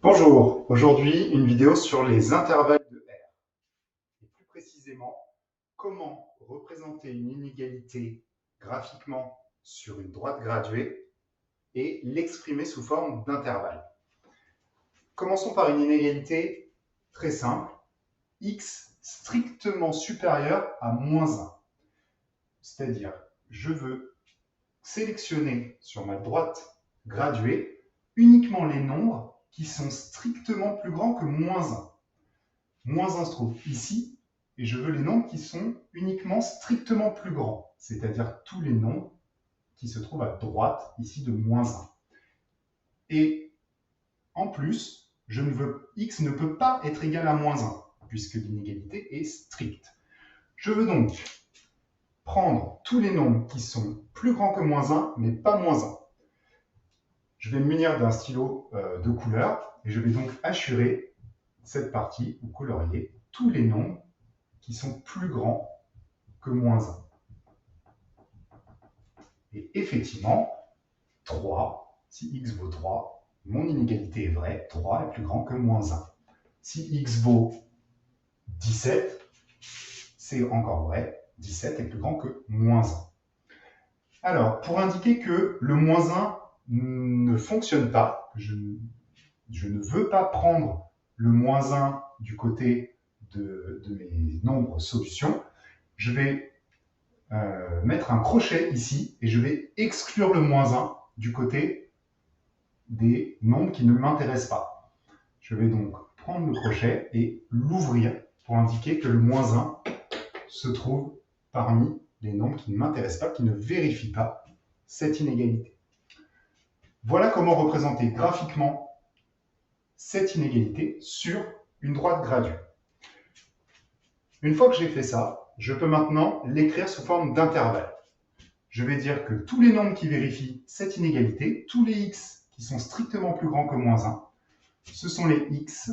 Bonjour, aujourd'hui une vidéo sur les intervalles de R. Et plus précisément, comment représenter une inégalité graphiquement sur une droite graduée et l'exprimer sous forme d'intervalle. Commençons par une inégalité très simple, x strictement supérieur à moins 1. C'est-à-dire, je veux sélectionner sur ma droite graduée uniquement les nombres qui sont strictement plus grands que moins 1. Moins 1 se trouve ici, et je veux les nombres qui sont uniquement strictement plus grands, c'est-à-dire tous les nombres qui se trouvent à droite, ici de moins 1. Et en plus, x ne peut pas être égal à moins 1, puisque l'inégalité est stricte. Je veux donc prendre tous les nombres qui sont plus grands que moins 1, mais pas moins 1. Je vais me munir d'un stylo de couleur, et je vais donc hachurer cette partie, ou colorier, tous les nombres qui sont plus grands que moins 1. Et effectivement, 3, si x vaut 3, mon inégalité est vraie, 3 est plus grand que moins 1. Si x vaut 17, c'est encore vrai, 17 est plus grand que moins 1. Alors, pour indiquer que le moins 1 ne fonctionne pas, je ne veux pas prendre le moins 1 du côté de mes nombres solutions, je vais mettre un crochet ici et je vais exclure le moins 1 du côté des nombres qui ne m'intéressent pas. Je vais donc prendre le crochet et l'ouvrir pour indiquer que le moins 1 se trouve parmi les nombres qui ne m'intéressent pas, qui ne vérifient pas cette inégalité. Voilà comment représenter graphiquement cette inégalité sur une droite graduée. Une fois que j'ai fait ça, je peux maintenant l'écrire sous forme d'intervalle. Je vais dire que tous les nombres qui vérifient cette inégalité, tous les x qui sont strictement plus grands que moins 1, ce sont les x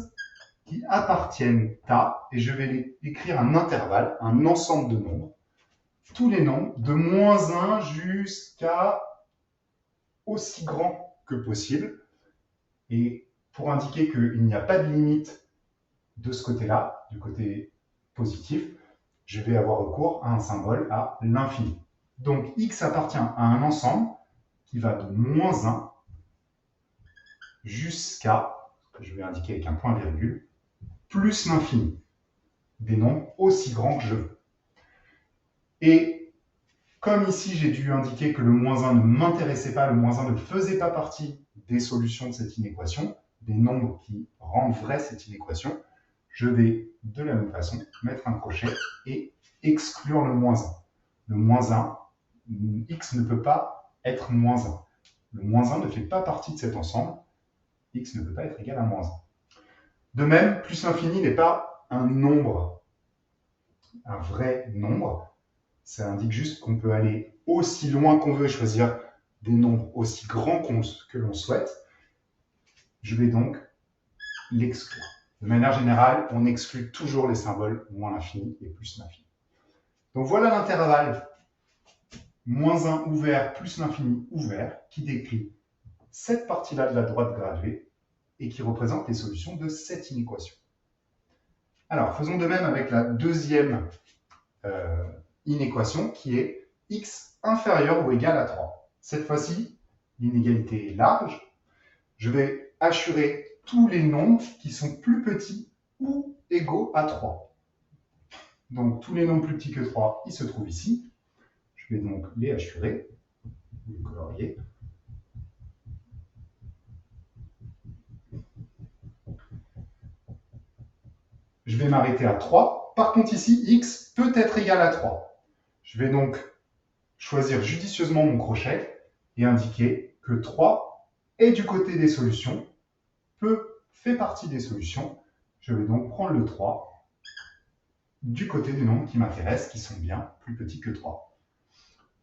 qui appartiennent à, et je vais écrire un intervalle, un ensemble de nombres, tous les nombres de moins 1 jusqu'à aussi grand que possible. Et pour indiquer qu'il n'y a pas de limite de ce côté-là, du côté positif, je vais avoir recours à un symbole à l'infini. Donc x appartient à un ensemble qui va de moins 1 jusqu'à, je vais indiquer avec un point-virgule, plus l'infini, des nombres aussi grands que je veux. Et comme ici j'ai dû indiquer que le moins 1 ne m'intéressait pas, le moins 1 ne faisait pas partie des solutions de cette inéquation, des nombres qui rendent vraie cette inéquation, je vais de la même façon mettre un crochet et exclure le moins 1. Le moins 1, x ne peut pas être moins 1. Le moins 1 ne fait pas partie de cet ensemble. X ne peut pas être égal à moins 1. De même, plus l'infini n'est pas un nombre, un vrai nombre. Ça indique juste qu'on peut aller aussi loin qu'on veut et choisir des nombres aussi grands que l'on souhaite. Je vais donc l'exclure. De manière générale, on exclut toujours les symboles moins l'infini et plus l'infini. Donc voilà l'intervalle moins 1 ouvert plus l'infini ouvert qui décrit cette partie-là de la droite graduée et qui représente les solutions de cette inéquation. Alors, faisons de même avec la deuxième inéquation qui est x inférieur ou égal à 3. Cette fois-ci, l'inégalité est large. Je vais hachurer tous les nombres qui sont plus petits ou égaux à 3. Donc, tous les nombres plus petits que 3, ils se trouvent ici. Je vais donc les hachurer, les colorier. Je vais m'arrêter à 3. Par contre, ici, x peut être égal à 3. Je vais donc choisir judicieusement mon crochet et indiquer que 3 est du côté des solutions, fait partie des solutions. Je vais donc prendre le 3 du côté des nombres qui m'intéressent, qui sont bien plus petits que 3.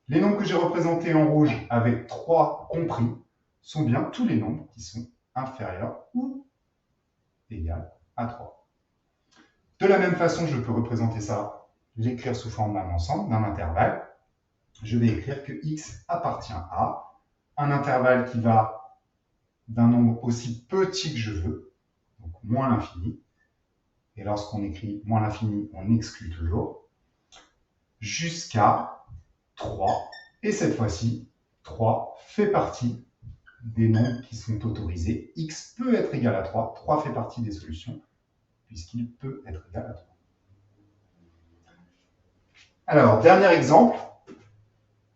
Les nombres que j'ai représentés en rouge avec 3 compris sont bien tous les nombres qui sont inférieurs ou égaux à 3. De la même façon, je peux représenter ça, l'écrire sous forme d'un ensemble, d'un intervalle. Je vais écrire que x appartient à un intervalle qui va d'un nombre aussi petit que je veux moins l'infini. Et lorsqu'on écrit moins l'infini, on exclut toujours. Jusqu'à 3. Et cette fois-ci, 3 fait partie des nombres qui sont autorisés. X peut être égal à 3. 3 fait partie des solutions, puisqu'il peut être égal à 3. Alors, dernier exemple.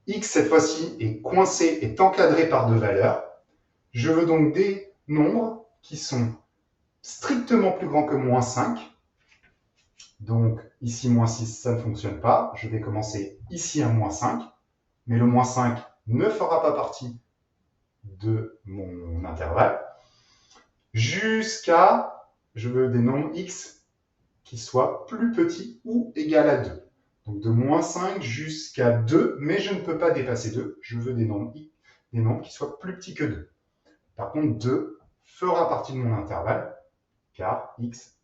X, cette fois-ci, est coincé, est encadré par 2 valeurs. Je veux donc des nombres qui sont strictement plus grands que moins 5. Donc, ici, moins 6, ça ne fonctionne pas. Je vais commencer ici à moins 5. Mais le moins 5 ne fera pas partie de mon intervalle. Jusqu'à, je veux des nombres X qui soient plus petits ou égal à 2. Donc de moins 5 jusqu'à 2, mais je ne peux pas dépasser 2. Je veux des nombres qui soient plus petits que 2. Par contre, 2 fera partie de mon intervalle, car X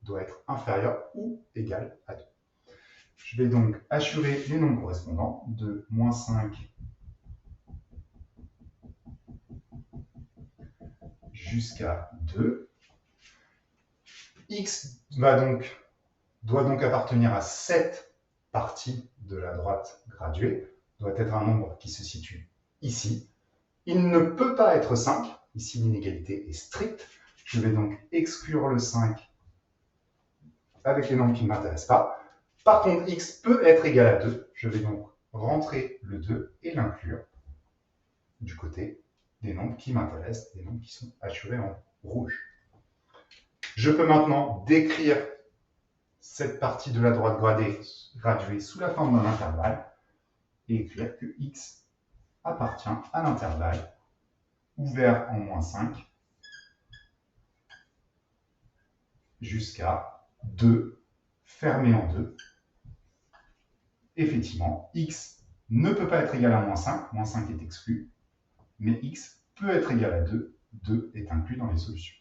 doit être inférieur ou égal à 2. Je vais donc assurer les nombres correspondants de moins 5 jusqu'à 2. X doit donc appartenir à cette partie de la droite graduée, doit être un nombre qui se situe ici. Il ne peut pas être 5, ici l'inégalité est stricte. Je vais donc exclure le 5 avec les nombres qui ne m'intéressent pas. Par contre, X peut être égal à 2. Je vais donc rentrer le 2 et l'inclure du côté des nombres qui m'intéressent, des nombres qui sont assurés en rouge. Je peux maintenant décrire cette partie de la droite graduée sous la forme d'un intervalle et écrire que X appartient à l'intervalle ouvert en moins 5 jusqu'à 2 fermé en 2. Effectivement, X ne peut pas être égal à moins 5 est exclu, mais X peut être égal à 2 est inclus dans les solutions.